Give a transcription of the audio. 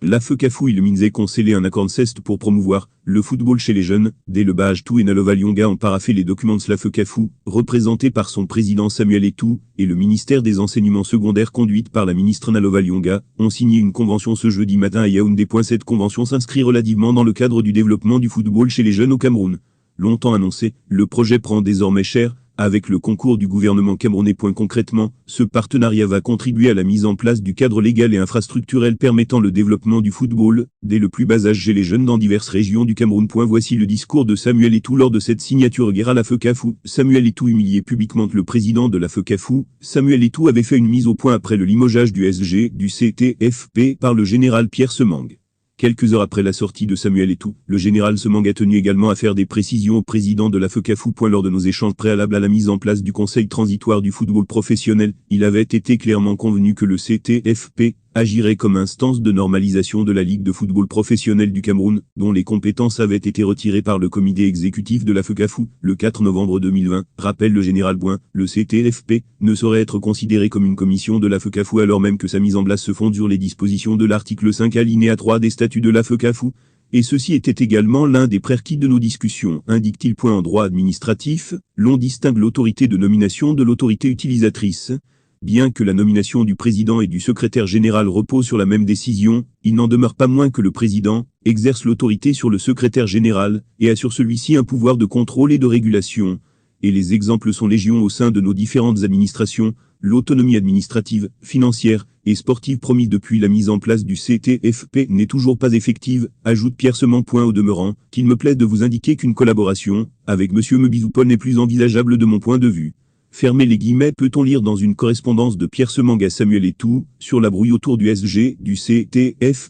La FECAFOU et le MINSEC ont scellé un accord CEST pour promouvoir le football chez les jeunes. Dès le Baj Tou et Naloval Yonga ont paraphé les documents de la FECAFOU, représentés par son président Samuel Etou, et le ministère des enseignements secondaires conduite par la ministre Naloval Yonga, ont signé une convention ce jeudi matin à Yaoundé. Cette convention s'inscrit relativement dans le cadre du développement du football chez les jeunes au Cameroun. Longtemps annoncé, le projet prend désormais chair, avec le concours du gouvernement camerounais. Concrètement, ce partenariat va contribuer à la mise en place du cadre légal et infrastructurel permettant le développement du football, dès le plus bas âge chez les jeunes dans diverses régions du Cameroun. Voici le discours de Samuel Etou lors de cette signature guerre à la FECAFOU. Samuel Etou humiliait publiquement le président de la FECAFOU. Samuel Etou avait fait une mise au point après le limogeage du SG, du CTFP, par le général Pierre Semang. Quelques heures après la sortie de Samuel Etou, le général Semang a tenu également à faire des précisions au président de la FECAFOU. Lors de nos échanges préalables à la mise en place du Conseil transitoire du football professionnel, il avait été clairement convenu que le CTFP agirait comme instance de normalisation de la Ligue de football professionnel du Cameroun, dont les compétences avaient été retirées par le comité exécutif de la FECAFOU, le 4 novembre 2020, rappelle le général Bouin. Le CTFP ne saurait être considéré comme une commission de la FECAFOU alors même que sa mise en place se fonde sur les dispositions de l'article 5 alinéa 3 des statuts de la FECAFOU. Et ceci était également l'un des prérequis de nos discussions, indique-t-il. En droit administratif, l'on distingue l'autorité de nomination de l'autorité utilisatrice. Bien que la nomination du président et du secrétaire général repose sur la même décision, il n'en demeure pas moins que le président exerce l'autorité sur le secrétaire général et a sur celui-ci un pouvoir de contrôle et de régulation. Et les exemples sont légion au sein de nos différentes administrations. L'autonomie administrative, financière et sportive promise depuis la mise en place du CTFP n'est toujours pas effective, ajoute Pierre Semang. Au demeurant, qu'il me plaît de vous indiquer qu'une collaboration avec M. Mebizoupol n'est plus envisageable de mon point de vue. Fermez les guillemets, peut-on lire dans une correspondance de Pierre Semang à Samuel Etou, sur la brouille autour du SG, du CTFP.